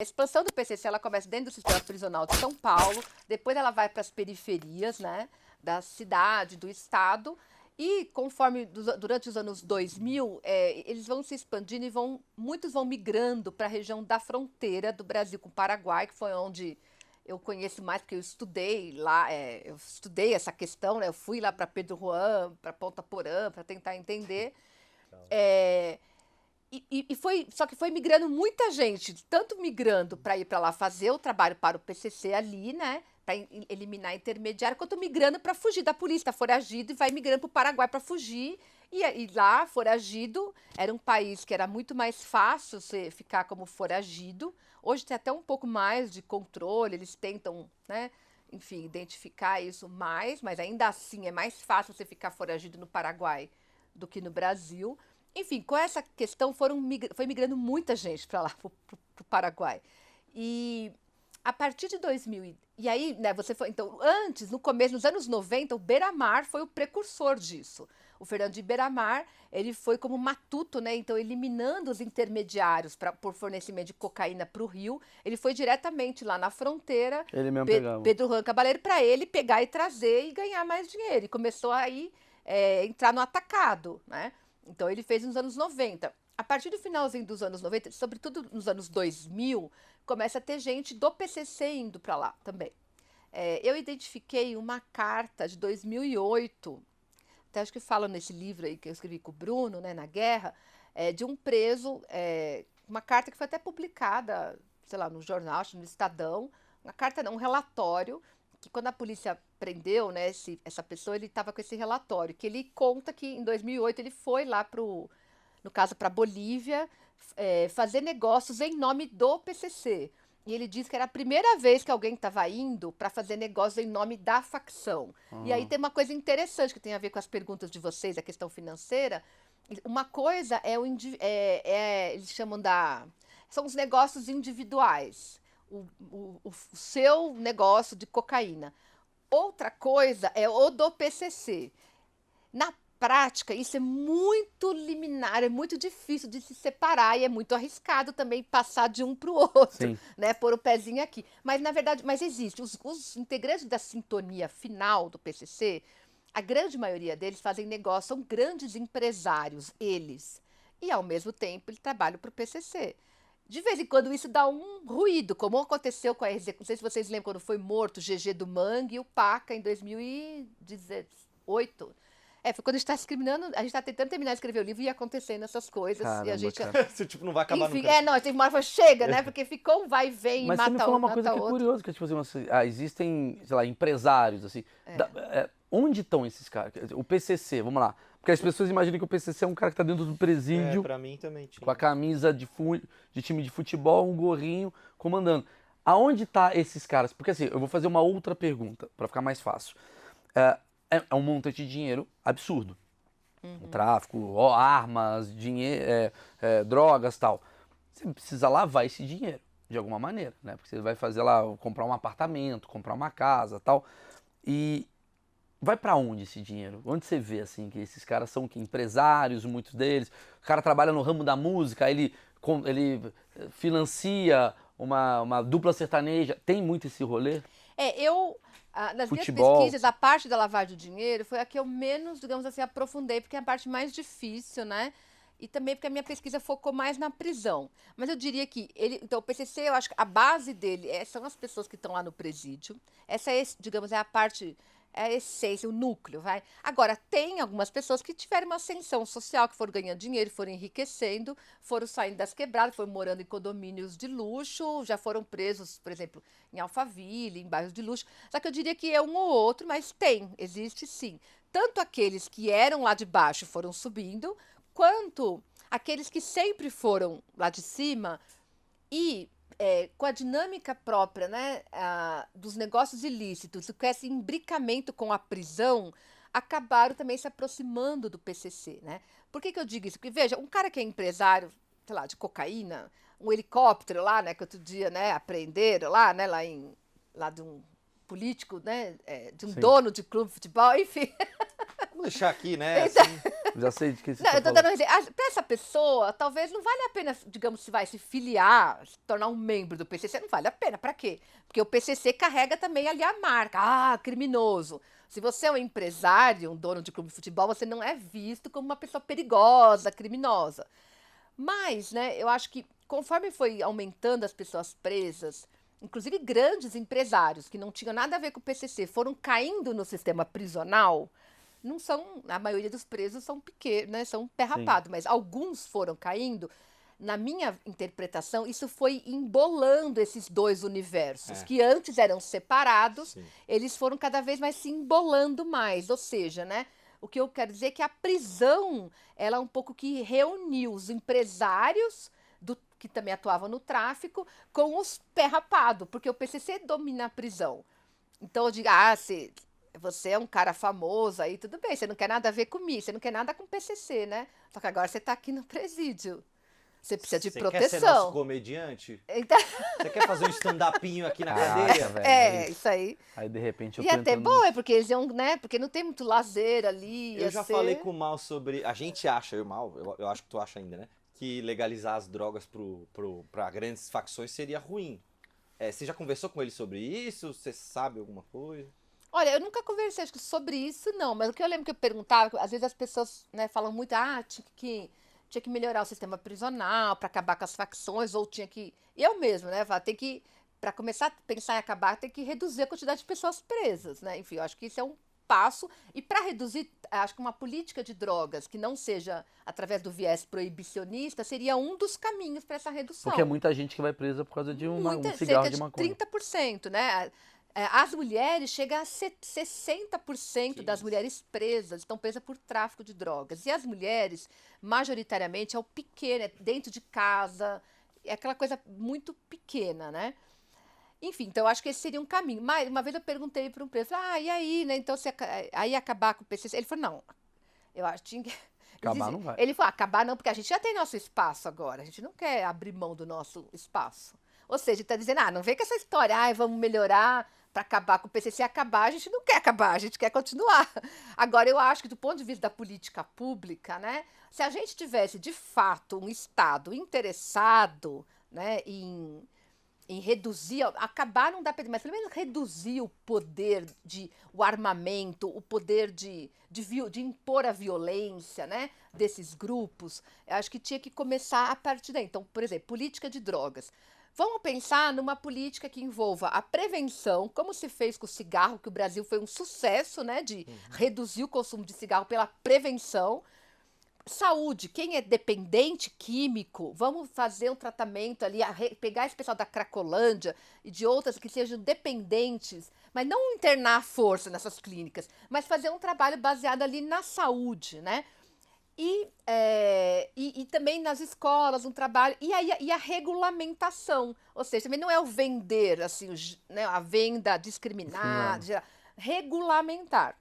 A expansão do PCC ela começa dentro do sistema prisional de São Paulo, depois ela vai para as periferias, né, da cidade, do estado, e conforme durante os anos 2000, eles vão se expandindo e muitos vão migrando para a região da fronteira do Brasil com o Paraguai, que foi onde eu conheço mais, porque eu estudei lá, eu estudei essa questão, né, eu fui lá para Pedro Juan, para Ponta Porã, para tentar entender. É, só que foi migrando muita gente, tanto migrando para ir para lá fazer o trabalho para o PCC ali, né, para eliminar intermediário, quanto migrando para fugir da polícia, tá foragido e vai migrando para o Paraguai para fugir. E lá, foragido, era um país que era muito mais fácil você ficar como foragido. Hoje tem até um pouco mais de controle, eles tentam, né, enfim, identificar isso mais, mas ainda assim é mais fácil você ficar foragido no Paraguai do que no Brasil. Enfim, com essa questão foi migrando muita gente para lá, para o Paraguai. E a partir de 2000, e aí, né, você foi, então, antes, no começo, nos anos 90, o Beira-Mar foi o precursor disso. O Fernando de Beira-Mar, ele foi como matuto, né, então eliminando os intermediários por fornecimento de cocaína para o Rio, ele foi diretamente lá na fronteira, Ele mesmo pegava. Pedro Juan Cabaleiro, para ele pegar e trazer e ganhar mais dinheiro. E começou aí entrar no atacado, né? Então ele fez nos anos 90. A partir do finalzinho dos anos 90, sobretudo nos anos 2000, começa a ter gente do PCC indo para lá também. Eu identifiquei uma carta de 2008, até acho que fala nesse livro aí que eu escrevi com o Bruno, né, na guerra, de um preso, uma carta que foi até publicada, sei lá, no jornal, acho, no Estadão, uma carta não, um relatório, que quando a polícia prendeu, né, essa pessoa, ele estava com esse relatório, que ele conta que em 2008 ele foi lá no caso para Bolívia, fazer negócios em nome do PCC. E ele disse que era a primeira vez que alguém estava indo para fazer negócios em nome da facção. E aí tem uma coisa interessante que tem a ver com as perguntas de vocês, a questão financeira. Uma coisa eles chamam são os negócios individuais. O seu negócio de cocaína. Outra coisa é o do PCC. Na prática, isso é muito liminar, é muito difícil de se separar e é muito arriscado também passar de um para o outro, Sim. né? Pôr o pezinho aqui. Mas, na verdade, existe. Os integrantes da sintonia final do PCC, a grande maioria deles fazem negócio, são grandes empresários, eles. E, ao mesmo tempo, eles trabalham para o PCC. De vez em quando isso dá um ruído, como aconteceu com a execução. Não sei se vocês lembram quando foi morto o GG do Mangue e o Paca em 2018. Foi quando a gente está discriminando, a gente está tentando terminar de escrever o livro e acontecendo essas coisas. Caramba, e a gente. Você, tipo, não vai acabar Enfim, nunca. não, tem uma hora que chega, né? Porque ficou um vai e vem e Mas você me mata falou um, uma coisa mata que é outro. curiosa, que é tipo assim, existem, sei lá, empresários, assim. Onde estão esses caras? O PCC, vamos lá. Porque as pessoas imaginam que o PCC é um cara que tá dentro do presídio, Pra mim também tinha. com a camisa de time de futebol, um gorrinho, comandando. Aonde tá esses caras? Porque assim, eu vou fazer uma outra pergunta, para ficar mais fácil. É um montante de dinheiro absurdo. O tráfico, armas, dinheiro, drogas, tal. Você precisa lavar esse dinheiro de alguma maneira, né? Porque você vai fazer lá, comprar um apartamento, comprar uma casa, tal. E vai pra onde esse dinheiro? Onde você vê assim que esses caras são empresários, muitos deles? O cara trabalha no ramo da música, aí ele financia uma dupla sertaneja. Tem muito esse rolê? Nas Futebol. minhas pesquisas, a parte da lavagem de dinheiro foi a que eu menos, digamos assim, aprofundei, porque é a parte mais difícil, né? E também porque a minha pesquisa focou mais na prisão. Mas eu diria que então o PCC, eu acho que a base dele são as pessoas que estão lá no presídio. Essa digamos, é a parte, é a essência, o núcleo, vai. Agora, tem algumas pessoas que tiveram uma ascensão social, que foram ganhando dinheiro, foram enriquecendo, foram saindo das quebradas, foram morando em condomínios de luxo, já foram presos, por exemplo, em Alphaville, em bairros de luxo. Só que eu diria que é um ou outro, mas existe sim. Tanto aqueles que eram lá de baixo foram subindo, quanto aqueles que sempre foram lá de cima e com a dinâmica própria, né, dos negócios ilícitos, com esse imbricamento com a prisão, acabaram também se aproximando do PCC, né? Por que eu digo isso? Porque, veja, um cara que é empresário, sei lá, de cocaína, um helicóptero lá, né, que outro dia, né, apreenderam lá, né, lá de um político, né, de um Sim. dono de clube de futebol, enfim, Vamos deixar aqui, né? Então, Assim, Já sei de que você não, está eu tô falando. dando um exemplo. Para essa pessoa, talvez não vale a pena, digamos, se vai se filiar, se tornar um membro do PCC, não vale a pena. Para quê? Porque o PCC carrega também ali a marca. Ah, criminoso. Se você é um empresário, um dono de clube de futebol, você não é visto como uma pessoa perigosa, criminosa. Mas, né, eu acho que conforme foi aumentando as pessoas presas, inclusive grandes empresários que não tinham nada a ver com o PCC, foram caindo no sistema prisional, não são, a maioria dos presos são pequenos, né, são pé Sim. rapado, mas alguns foram caindo. Na minha interpretação, isso foi embolando esses dois universos, é, que antes eram separados, sim. eles foram cada vez mais se embolando mais. Ou seja, né, o que eu quero dizer é que a prisão, ela um pouco que reuniu os empresários que também atuavam no tráfico com os pé rapado, porque o PCC domina a prisão. Então eu digo, você é um cara famoso aí, tudo bem, você não quer nada a ver comigo, você não quer nada com o PCC, né? Só que agora você está aqui no presídio. Você precisa de Você quer ser nosso proteção. comediante? Então, Você quer fazer um stand-upinho aqui na Caraca, cadeia? velho. isso aí. Aí de repente eu E tô até entrando bom, é porque eles iam, né? Porque não tem muito lazer ali. Eu ia já ser- falei com o Mal sobre. A gente acha, eu Mal, eu acho que tu acha ainda, né? Que legalizar as drogas pra grandes facções seria ruim. Você já conversou com ele sobre isso? Você sabe alguma coisa? Olha, eu nunca conversei acho que sobre isso, não. Mas o que eu lembro que eu perguntava, às vezes as pessoas, né, falam muito, tinha que melhorar o sistema prisional para acabar com as facções, ou tinha que. Eu mesmo, né? Tem que. Para começar a pensar em acabar, tem que reduzir a quantidade de pessoas presas, né? Enfim, eu acho que isso é um passo. E para reduzir, acho que uma política de drogas que não seja através do viés proibicionista seria um dos caminhos para essa redução. porque é muita gente que vai presa por causa de um cigarro Cerca de de maconha. 30%, né? As mulheres, chega a 60% Que das isso. mulheres presas estão presas por tráfico de drogas. E as mulheres, majoritariamente, é o pequeno, é dentro de casa, é aquela coisa muito pequena, né? Enfim, então eu acho que esse seria um caminho. Mas uma vez eu perguntei para um preso, e aí, né? Então, aí acabar com o PCC? Ele falou, não, eu acho que tinha que. Acabar não vai. Ele falou, acabar não, porque a gente já tem nosso espaço agora, a gente não quer abrir mão do nosso espaço. Ou seja, está dizendo, não vem com essa história, vamos melhorar para acabar com o PCC. Acabar, a gente não quer acabar, a gente quer continuar. Agora, eu acho que do ponto de vista da política pública, né, se a gente tivesse, de fato, um Estado interessado, né, em reduzir, acabar não dá para dizer, mas pelo menos reduzir o poder o armamento, o poder de impor a violência, né, desses grupos, eu acho que tinha que começar a partir daí. Então, por exemplo, política de drogas. Vamos pensar numa política que envolva a prevenção, como se fez com o cigarro, que o Brasil foi um sucesso, né, de reduzir o consumo de cigarro pela prevenção. Saúde, quem é dependente químico, vamos fazer um tratamento ali, pegar esse pessoal da Cracolândia e de outras que sejam dependentes, mas não internar à força nessas clínicas, mas fazer um trabalho baseado ali na saúde, né? E também nas escolas, um trabalho. E a regulamentação. Ou seja, também não é o vender, assim, né, a venda discriminada, regulamentar.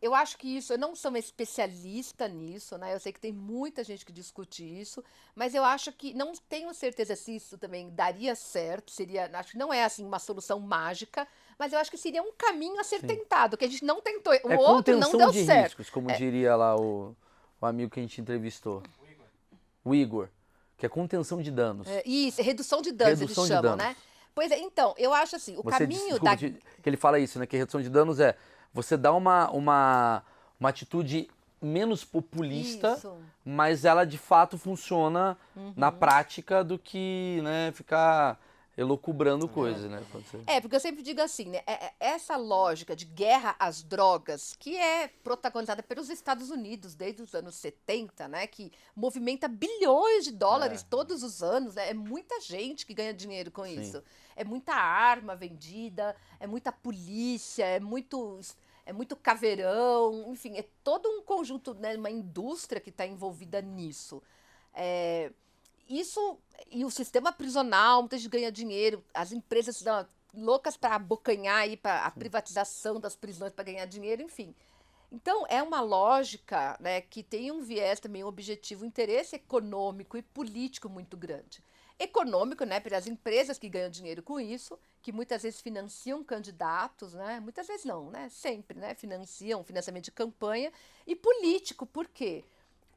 Eu acho que isso, eu não sou uma especialista nisso, né? Eu sei que tem muita gente que discute isso, mas eu acho que não tenho certeza se isso também daria certo, acho que não é assim uma solução mágica, mas eu acho que seria um caminho a ser Sim. tentado, que a gente não tentou, o É outro não contenção deu de certo. riscos, como diria lá o amigo que a gente entrevistou. O Igor. Que é contenção de danos. Isso, redução de danos, Redução eles de chamam, danos. né? Pois é, então, eu acho assim, o caminho da. Que ele fala isso, né? Que redução de danos é você dá uma atitude menos populista, Isso. mas ela de fato funciona na prática do que, né, ficar elocubrando coisas, né? Porque eu sempre digo assim, né? Essa lógica de guerra às drogas, que é protagonizada pelos Estados Unidos desde os anos 70, né? Que movimenta bilhões de dólares todos os anos, né? É muita gente que ganha dinheiro com isso. É muita arma vendida, é muita polícia, é muito caveirão, enfim, é todo um conjunto, né? Uma indústria que está envolvida nisso. Isso, e o sistema prisional, muita gente ganha dinheiro, as empresas estão loucas para abocanhar aí para a privatização das prisões para ganhar dinheiro, enfim. Então, é uma lógica, né, que tem um viés também, um objetivo, um interesse econômico e político muito grande. econômico, né, pelas empresas que ganham dinheiro com isso, que muitas vezes financiam candidatos, né, muitas vezes não, né, sempre, né, financiam financiamento de campanha, e político, por quê?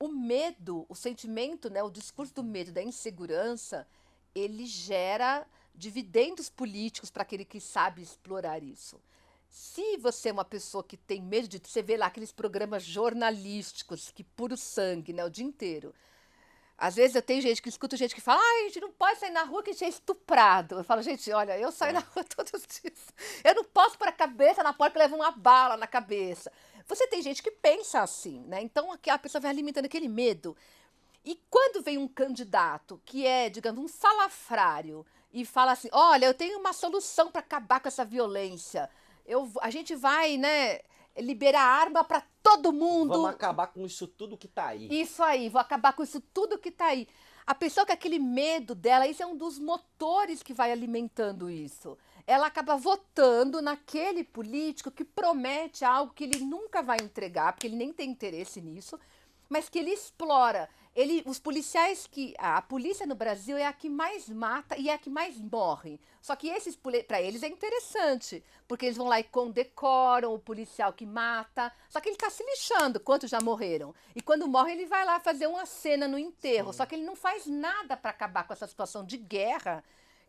O medo, o sentimento, né, o discurso do medo, da insegurança, ele gera dividendos políticos para aquele que sabe explorar isso. Se você é uma pessoa que tem medo de... Você vê lá aqueles programas jornalísticos, que puro sangue, né, o dia inteiro. Às vezes eu tenho gente que escuta gente que fala, a gente não pode sair na rua que a gente é estuprado. Eu falo, gente, olha, eu saio na rua todos os dias. Eu não posso pôr a cabeça na porta que leva uma bala na cabeça. Você tem gente que pensa assim, né? Então a pessoa vai alimentando aquele medo. E quando vem um candidato que é, digamos, um salafrário e fala assim, olha, eu tenho uma solução para acabar com essa violência. A gente vai, né, liberar arma para todo mundo. Vamos acabar com isso tudo que tá aí. Isso aí, vou acabar com isso tudo que tá aí. A pessoa com aquele medo dela, isso é um dos motores que vai alimentando isso. Ela acaba votando naquele político que promete algo que ele nunca vai entregar, porque ele nem tem interesse nisso, mas que ele explora. Os policiais a polícia no Brasil é a que mais mata e é a que mais morre. Só que para eles é interessante, porque eles vão lá e condecoram o policial que mata. Só que ele está se lixando quantos já morreram. E quando morre, ele vai lá fazer uma cena no enterro. Sim. Só que ele não faz nada para acabar com essa situação de guerra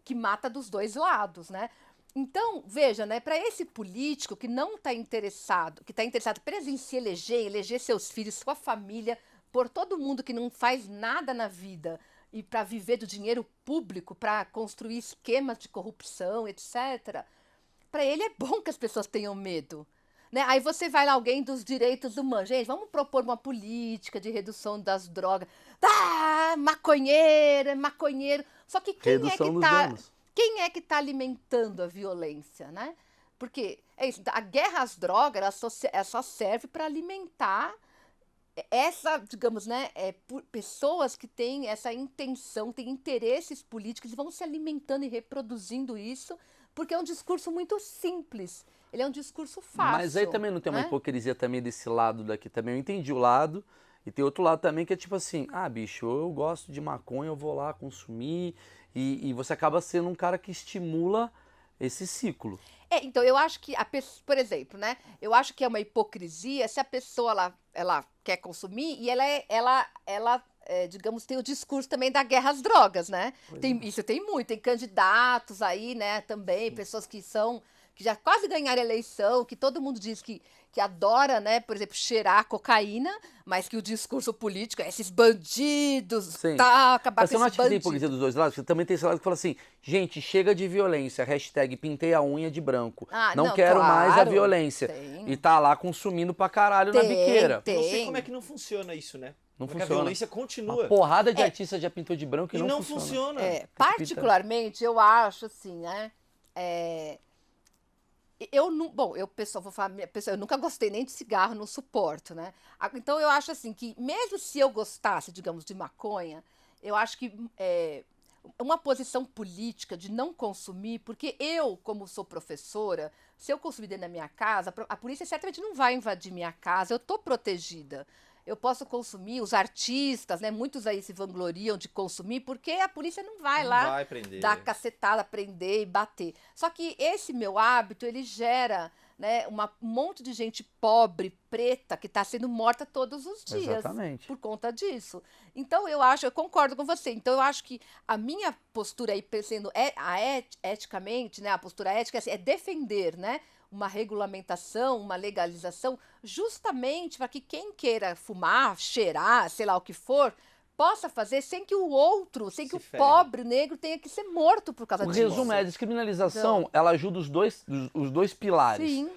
que mata dos dois lados, né? Então, veja, né, para esse político que não está interessado, que está interessado apenas em se eleger seus filhos, sua família, por todo mundo que não faz nada na vida e para viver do dinheiro público, para construir esquemas de corrupção, etc., para ele é bom que as pessoas tenham medo. Né? Aí você vai lá, alguém dos direitos humanos, gente, vamos propor uma política de redução das drogas. Ah, maconheiro. Só que quem é que está alimentando a violência, né? Porque é isso, a guerra às drogas ela só serve para alimentar essa, digamos, né, pessoas que têm essa intenção, têm interesses políticos, vão se alimentando e reproduzindo isso, porque é um discurso muito simples, ele é um discurso fácil. Mas aí também não tem uma hipocrisia também desse lado daqui também, eu entendi o lado, e tem outro lado também que é tipo assim, bicho, eu gosto de maconha, eu vou lá consumir, e você acaba sendo um cara que estimula esse ciclo. Então, eu acho que, por exemplo, né? Eu acho que é uma hipocrisia se a pessoa ela quer consumir e ela digamos, tem o discurso também da guerra às drogas, né? Isso tem muito, tem candidatos aí, né, também, pessoas que já quase ganharam a eleição, que todo mundo diz que adora, né, por exemplo, cheirar cocaína, mas que o discurso político é esses bandidos, acabar mas com esses bandidos. Você não acha que tem hipocrisia dos dois lados? Porque também tem esse lado que fala assim, gente, chega de violência, hashtag pintei a unha de branco, não quero mais a violência. E tá lá consumindo pra caralho na biqueira. Eu não sei como é que não funciona isso, né? Não Porque funciona. A violência continua. Uma porrada de artista já pintou de branco e não funciona. Particularmente, eu acho assim, né? Eu não, bom, eu vou falar, eu nunca gostei nem de cigarro, não suporto, né? Então eu acho assim que mesmo se eu gostasse, digamos, de maconha, eu acho que uma posição política de não consumir, porque eu, como sou professora, se eu consumir dentro da minha casa, a polícia certamente não vai invadir minha casa, eu tô protegida. Eu posso consumir, os artistas, né? Muitos aí se vangloriam de consumir, porque a polícia não vai lá dar cacetada, prender e bater. Só que esse meu hábito, ele gera, né, um monte de gente pobre, preta, que está sendo morta todos os dias. Exatamente. Por conta disso. Então, eu concordo com você. Então, eu acho que a minha postura aí, pensando eticamente, né, a postura ética é defender, né, uma regulamentação, uma legalização, justamente para que quem queira fumar, cheirar, sei lá o que for, possa fazer sem que o outro, sem que o pobre negro tenha que ser morto por causa disso. O resumo é a descriminalização, ela ajuda os dois pilares. Sim.